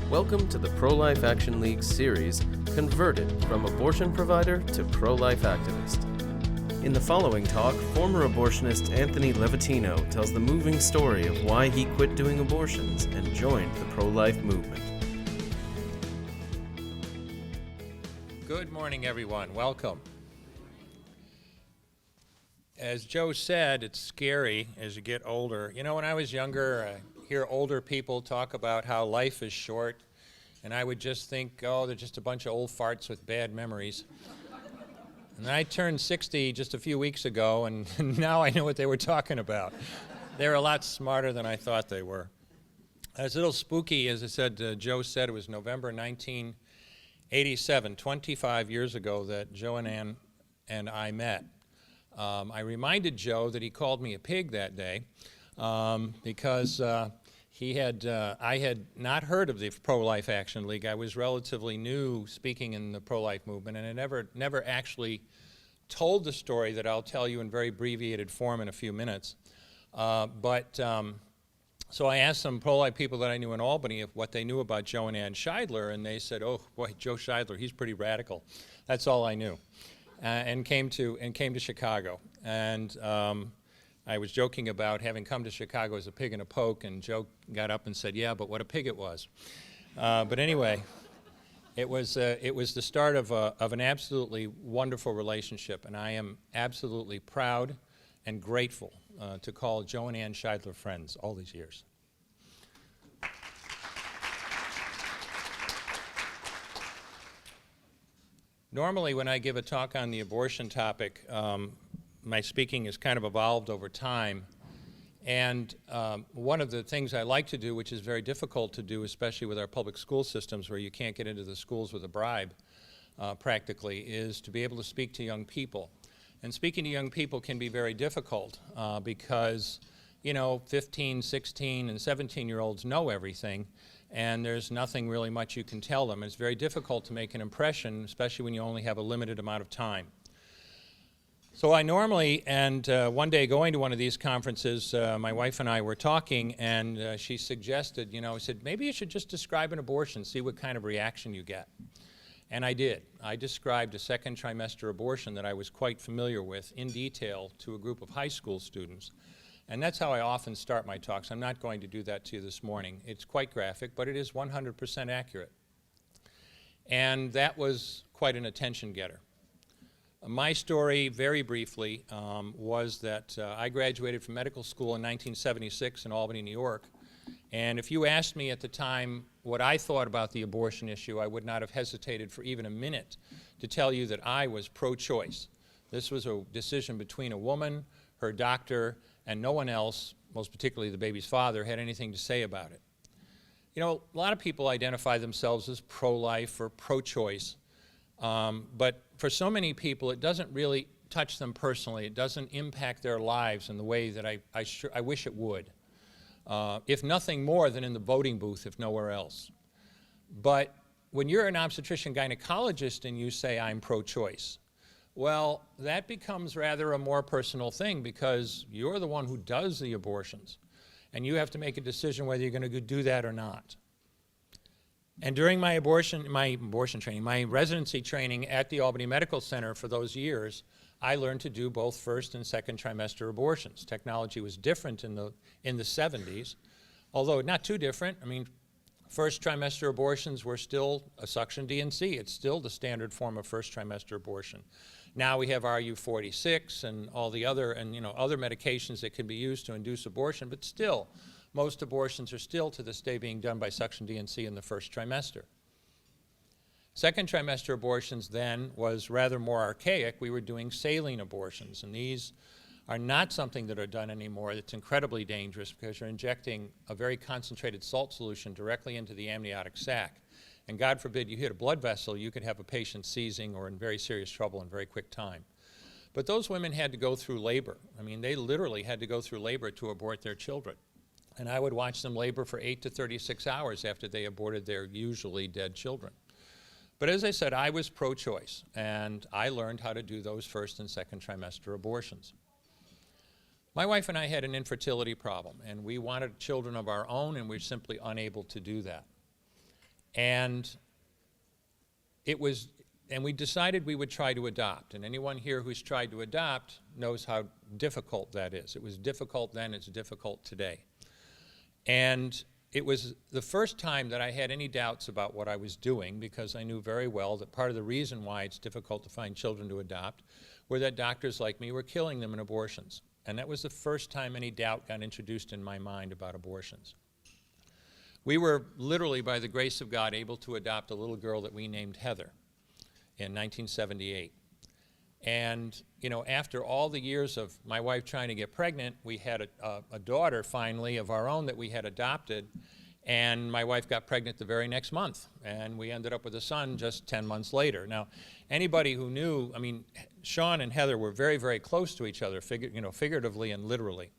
Welcome to the Pro-Life Action League series, Converted from Abortion Provider to Pro-Life Activist. In the following talk, former abortionist Anthony Levatino tells the moving story of why he quit doing abortions and joined the pro-life movement. Good morning, everyone. Welcome. As Joe said, it's scary as you get older. You know, when I was younger, I hear older people talk about how life is short, and I would just think, oh, they're just a bunch of old farts with bad memories. And I turned 60 just a few weeks ago, and now I know what they were talking about. They're a lot smarter than I thought they were. It's a little spooky, as I said, Joe said, it was November 1987, 25 years ago, that Joe and Ann and I met. I reminded Joe that he called me a pig that day because I had not heard of the Pro-Life Action League. I was relatively new speaking in the pro-life movement, and I never actually told the story that I'll tell you in very abbreviated form in a few minutes. So I asked some pro-life people that I knew in Albany what they knew about Joe and Ann Scheidler, and they said, oh boy, Joe Scheidler, he's pretty radical. That's all I knew. And came to Chicago. And I was joking about having come to Chicago as a pig in a poke, and Joe got up and said, yeah, but what a pig it was. But anyway, it was the start of an absolutely wonderful relationship, and I am absolutely proud and grateful to call Joe and Ann Scheidler friends all these years. Normally, when I give a talk on the abortion topic, my speaking has kind of evolved over time. And one of the things I like to do, which is very difficult to do, especially with our public school systems where you can't get into the schools with a bribe, practically, is to be able to speak to young people. And speaking to young people can be very difficult because, you know, 15, 16, and 17-year-olds know everything, and there's nothing really much you can tell them. It's very difficult to make an impression, especially when you only have a limited amount of time. So I normally, and one day going to one of these conferences, my wife and I were talking, and she suggested, you know, I said, maybe you should just describe an abortion, see what kind of reaction you get. And I did. I described a second trimester abortion that I was quite familiar with in detail to a group of high school students. And that's how I often start my talks. I'm not going to do that to you this morning. It's quite graphic, but it is 100% accurate. And that was quite an attention getter. My story, very briefly, was that I graduated from medical school in 1976 in Albany, New York. And if you asked me at the time what I thought about the abortion issue, I would not have hesitated for even a minute to tell you that I was pro-choice. This was a decision between a woman, her doctor, and no one else, most particularly the baby's father, had anything to say about it. You know, a lot of people identify themselves as pro-life or pro-choice, but for so many people, it doesn't really touch them personally. It doesn't impact their lives in the way that I wish it would, if nothing more than in the voting booth, if nowhere else. But when you're an obstetrician gynecologist and you say, I'm pro-choice, well, that becomes rather a more personal thing because you're the one who does the abortions, and you have to make a decision whether you're going to do that or not. And during my residency training at the Albany Medical Center for those years, I learned to do both first and second trimester abortions. Technology was different in the 70s, although not too different. I mean, first trimester abortions were still a suction D&C. It's still the standard form of first trimester abortion. Now we have RU46 and all the other, and you know, other medications that can be used to induce abortion, but still, most abortions are still to this day being done by suction D&C in the first trimester. Second trimester abortions then was rather more archaic. We were doing saline abortions, and these are not something that are done anymore. It's incredibly dangerous because you're injecting a very concentrated salt solution directly into the amniotic sac. And God forbid you hit a blood vessel, you could have a patient seizing or in very serious trouble in very quick time. But those women had to go through labor. I mean, they literally had to go through labor to abort their children. And I would watch them labor for 8 to 36 hours after they aborted their usually dead children. But as I said, I was pro-choice, and I learned how to do those first and second trimester abortions. My wife and I had an infertility problem, and we wanted children of our own, and we were simply unable to do that. And we decided we would try to adopt. And anyone here who's tried to adopt knows how difficult that is. It was difficult then, it's difficult today. And it was the first time that I had any doubts about what I was doing, because I knew very well that part of the reason why it's difficult to find children to adopt were that doctors like me were killing them in abortions. And that was the first time any doubt got introduced in my mind about abortions. We were literally, by the grace of God, able to adopt a little girl that we named Heather in 1978. And, you know, after all the years of my wife trying to get pregnant, we had a daughter finally of our own that we had adopted, and my wife got pregnant the very next month, and we ended up with a son just 10 months later. Now, anybody who knew, I mean, Sean and Heather were very, very close to each other, figuratively and literally.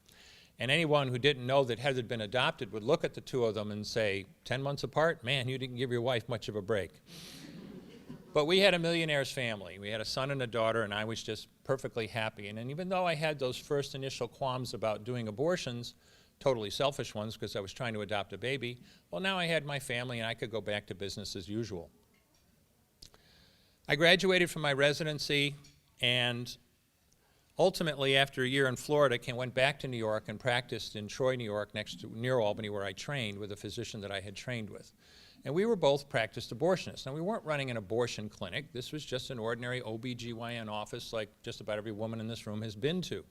And anyone who didn't know that Heather had been adopted would look at the two of them and say, 10 months apart? Man, you didn't give your wife much of a break. But we had a millionaire's family. We had a son and a daughter, and I was just perfectly happy. And even though I had those first initial qualms about doing abortions, totally selfish ones because I was trying to adopt a baby, well, now I had my family and I could go back to business as usual. I graduated from my residency, and ultimately, after a year in Florida, went back to New York and practiced in Troy, New York, near Albany, where I trained with a physician that I had trained with. And we were both practiced abortionists. Now, we weren't running an abortion clinic. This was just an ordinary OB/GYN office like just about every woman in this room has been to.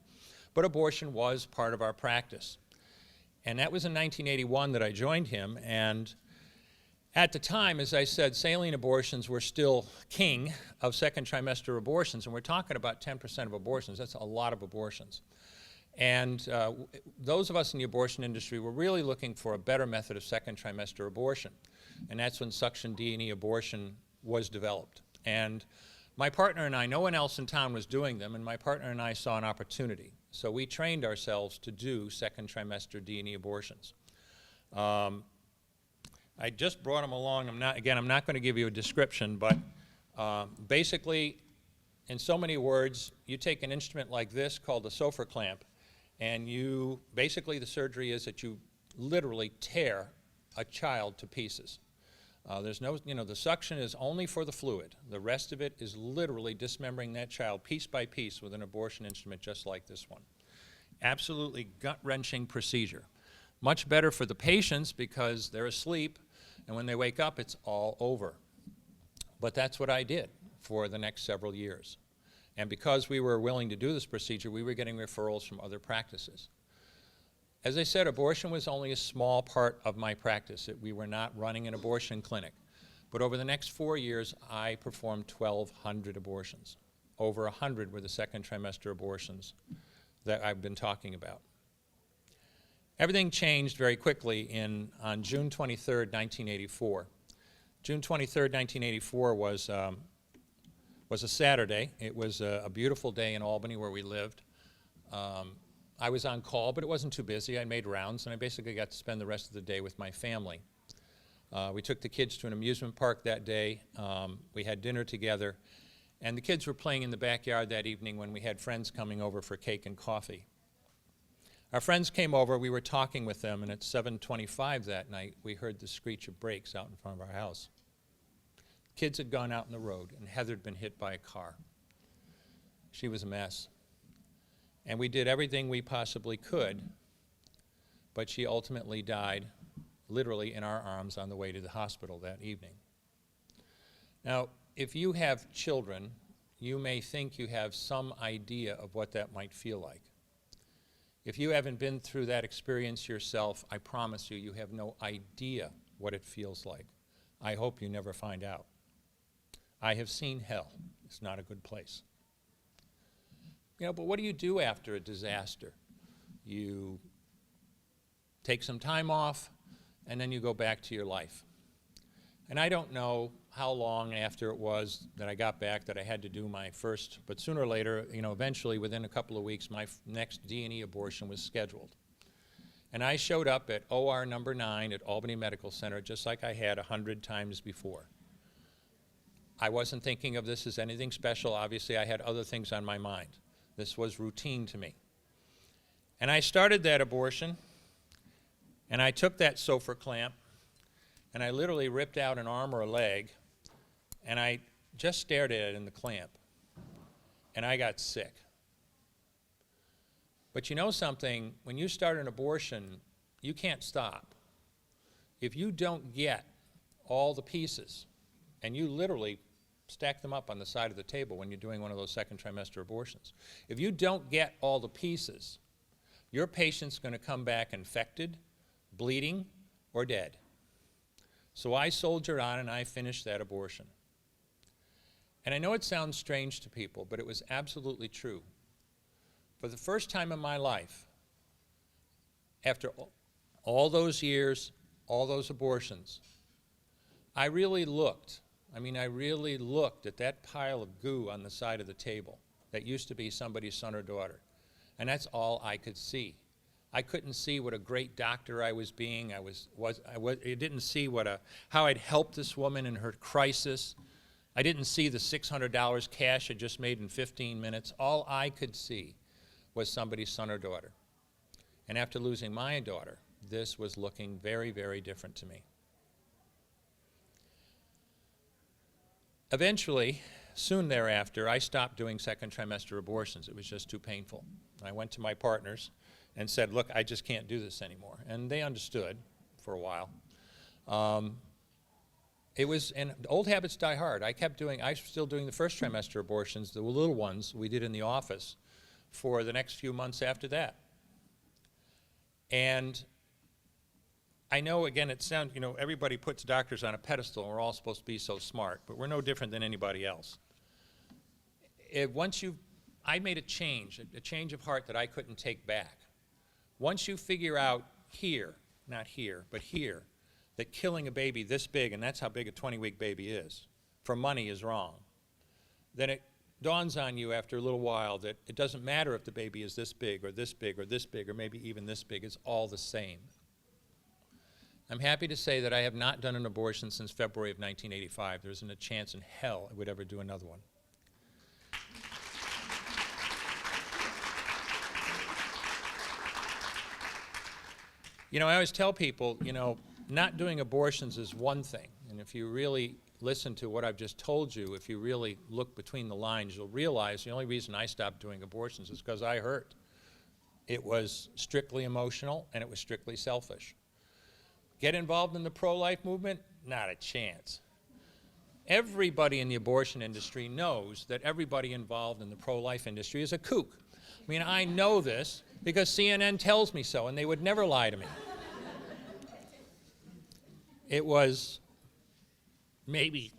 But abortion was part of our practice. And that was in 1981 that I joined him. And at the time, as I said, saline abortions were still king of second trimester abortions. And we're talking about 10% of abortions. That's a lot of abortions. And those of us in the abortion industry were really looking for a better method of second trimester abortion. And that's when suction D&E abortion was developed. And my partner and I, no one else in town was doing them, and my partner and I saw an opportunity. So we trained ourselves to do second trimester D&E abortions. I just brought them along. I'm not going to give you a description, but basically, in so many words, you take an instrument like this called a Sofer clamp, and basically the surgery is that you literally tear a child to pieces. There's no, the suction is only for the fluid. The rest of it is literally dismembering that child piece by piece with an abortion instrument just like this one. Absolutely gut-wrenching procedure. Much better for the patients because they're asleep, and when they wake up, it's all over. But that's what I did for the next several years. And because we were willing to do this procedure, we were getting referrals from other practices. As I said, abortion was only a small part of my practice. We were not running an abortion clinic. But over the next 4 years, I performed 1,200 abortions. Over 100 were the second trimester abortions that I've been talking about. Everything changed very quickly on June 23rd, 1984. June 23rd, 1984 was a Saturday. It was a beautiful day in Albany where we lived. I was on call, but it wasn't too busy. I made rounds, and I basically got to spend the rest of the day with my family. We took the kids to an amusement park that day. We had dinner together, and the kids were playing in the backyard that evening when we had friends coming over for cake and coffee. Our friends came over. We were talking with them, and at 7:25 that night, we heard the screech of brakes out in front of our house. Kids had gone out in the road, and Heather had been hit by a car. She was a mess. And we did everything we possibly could, but she ultimately died literally in our arms on the way to the hospital that evening. Now, if you have children, you may think you have some idea of what that might feel like. If you haven't been through that experience yourself, I promise you, you have no idea what it feels like. I hope you never find out. I have seen hell. It's not a good place. But what do you do after a disaster? You take some time off, and then you go back to your life. And I don't know how long after it was that I got back that I had to do my first, but sooner or later, eventually within a couple of weeks, my next D&E abortion was scheduled. And I showed up at OR number 9 at Albany Medical Center just like I had 100 times before. I wasn't thinking of this as anything special. Obviously, I had other things on my mind. This was routine to me. And I started that abortion, and I took that Sofer clamp, and I literally ripped out an arm or a leg, and I just stared at it in the clamp, and I got sick. But you know something, when you start an abortion, you can't stop. If you don't get all the pieces, and you literally stack them up on the side of the table when you're doing one of those second trimester abortions, if you don't get all the pieces, your patient's going to come back infected, bleeding, or dead. So I soldiered on and I finished that abortion. And I know it sounds strange to people, but it was absolutely true. For the first time in my life, after all those years, all those abortions, I really looked at that pile of goo on the side of the table that used to be somebody's son or daughter. And that's all I could see. I couldn't see what a great doctor I was being. I didn't see how I'd helped this woman in her crisis. I didn't see the $600 cash I just made in 15 minutes. All I could see was somebody's son or daughter. And after losing my daughter, this was looking very, very different to me. Eventually, soon thereafter, I stopped doing second trimester abortions. It was just too painful. I went to my partners and said, look, I just can't do this anymore. And they understood for a while. And old habits die hard. I was still doing the first trimester abortions, the little ones we did in the office, for the next few months after that. And I know, again, it sounds, everybody puts doctors on a pedestal and we're all supposed to be so smart, but we're no different than anybody else. I made a change of heart that I couldn't take back. Once you figure out here, not here, but here, that killing a baby this big, and that's how big a 20-week baby is, for money is wrong, then it dawns on you after a little while that it doesn't matter if the baby is this big or this big or this big or maybe even this big, it's all the same. I'm happy to say that I have not done an abortion since February of 1985. There isn't a chance in hell I would ever do another one. I always tell people, not doing abortions is one thing. And if you really listen to what I've just told you, if you really look between the lines, you'll realize the only reason I stopped doing abortions is because I hurt. It was strictly emotional and it was strictly selfish. Get involved in the pro-life movement? Not a chance. Everybody in the abortion industry knows that everybody involved in the pro-life industry is a kook. I know this because CNN tells me so, and they would never lie to me. It was maybe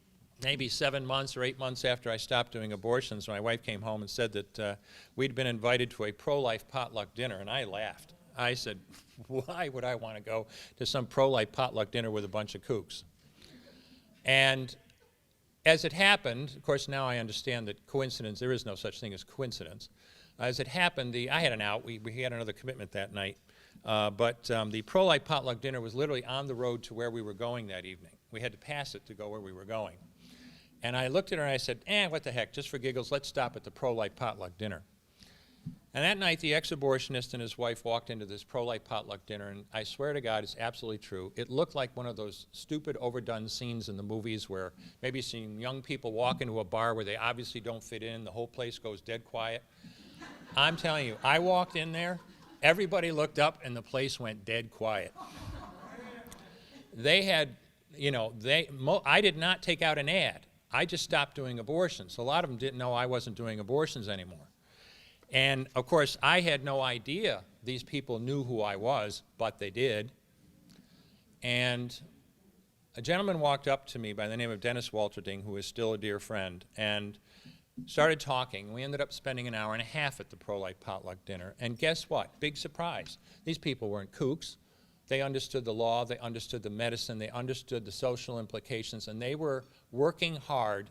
7 months or 8 months after I stopped doing abortions when my wife came home and said that we'd been invited to a pro-life potluck dinner, and I laughed. I said, why would I want to go to some pro-life potluck dinner with a bunch of kooks? And as it happened, of course now I understand that coincidence, there is no such thing as coincidence. As it happened, I had an out, we had another commitment that night, but the pro-life potluck dinner was literally on the road to where we were going that evening. We had to pass it to go where we were going. And I looked at her and I said, what the heck, just for giggles, let's stop at the pro-life potluck dinner. And that night, the ex-abortionist and his wife walked into this pro-life potluck dinner, and I swear to God, it's absolutely true. It looked like one of those stupid, overdone scenes in the movies where maybe some young people walk into a bar where they obviously don't fit in, the whole place goes dead quiet. I'm telling you, I walked in there, everybody looked up, and the place went dead quiet. They had, I did not take out an ad. I just stopped doing abortions. A lot of them didn't know I wasn't doing abortions anymore. And, of course, I had no idea these people knew who I was, but they did. And a gentleman walked up to me by the name of Dennis Walterding, who is still a dear friend, and started talking. We ended up spending an hour and a half at the pro-life potluck dinner. And guess what? Big surprise. These people weren't kooks. They understood the law, they understood the medicine, they understood the social implications, and they were working hard,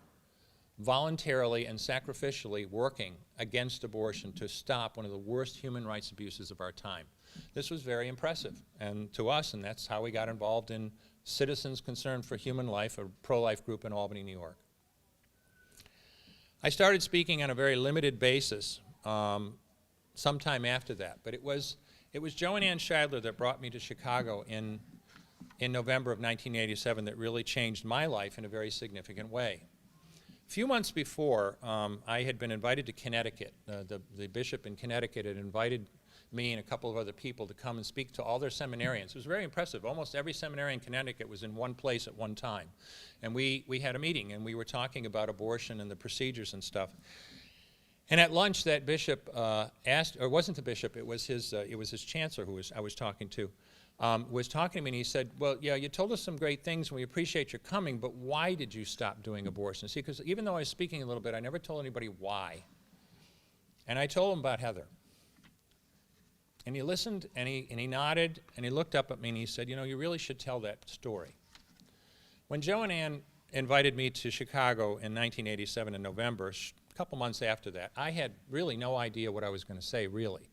voluntarily and sacrificially working against abortion to stop one of the worst human rights abuses of our time. This was very impressive to us, and that's how we got involved in Citizens Concerned for Human Life, a pro-life group in Albany, New York. I started speaking on a very limited basis sometime after that, but it was Joanne Ann Scheidler that brought me to Chicago in in November of 1987 that really changed my life in a very significant way. A few months before, I had been invited to Connecticut. The bishop in Connecticut had invited me and a couple of other people to come and speak to all their seminarians. It was very impressive. Almost every seminary in Connecticut was in one place at one time. And we had a meeting, and we were talking about abortion and the procedures and stuff. And at lunch, that bishop asked, or it wasn't the bishop, it was his chancellor who I was talking to, was talking to me, and he said, well, yeah, you told us some great things, and we appreciate your coming, but why did you stop doing abortion? See, because even though I was speaking a little bit, I never told anybody why. And I told him about Heather. And he listened, and he nodded, and he looked up at me, and he said, you know, you really should tell that story. When Joe and Ann invited me to Chicago in 1987 in November, a couple months after that, I had really no idea what I was going to say, really.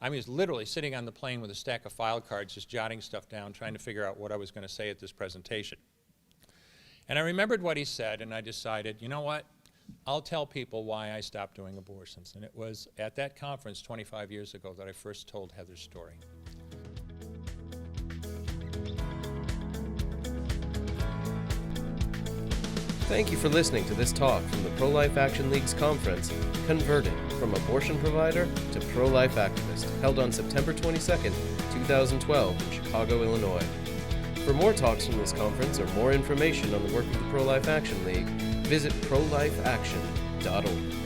I was literally sitting on the plane with a stack of file cards, just jotting stuff down, trying to figure out what I was going to say at this presentation. And I remembered what he said, and I decided, you know what? I'll tell people why I stopped doing abortions. And it was at that conference 25 years ago that I first told Heather's story. Thank you for listening to this talk from the Pro-Life Action League's conference, Converted from Abortion Provider to Pro-Life Activist, held on September 22nd, 2012 in Chicago, Illinois. For more talks from this conference or more information on the work of the Pro-Life Action League, visit prolifeaction.org.